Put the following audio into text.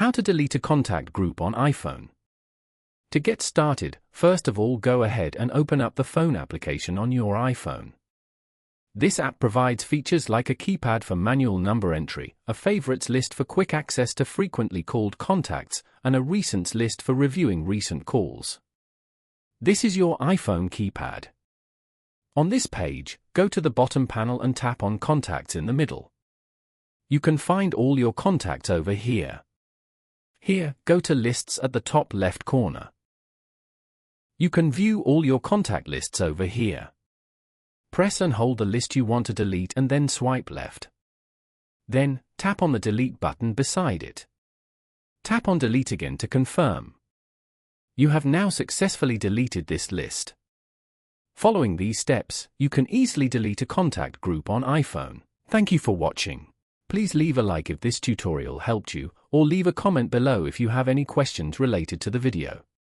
How to delete a contact group on iPhone. To get started, first of all go ahead and open up the phone application on your iPhone. This app provides features like a keypad for manual number entry, a favorites list for quick access to frequently called contacts, and a recents list for reviewing recent calls. This is your iPhone keypad. On this page, go to the bottom panel and tap on Contacts in the middle. You can find all your contacts over here. Here, go to Lists at the top left corner. You can view all your contact lists over here. Press and hold the list you want to delete and then swipe left. Then, tap on the Delete button beside it. Tap on Delete again to confirm. You have now successfully deleted this list. Following these steps, you can easily delete a contact group on iPhone. Thank you for watching. Please leave a like if this tutorial helped you, or leave a comment below if you have any questions related to the video.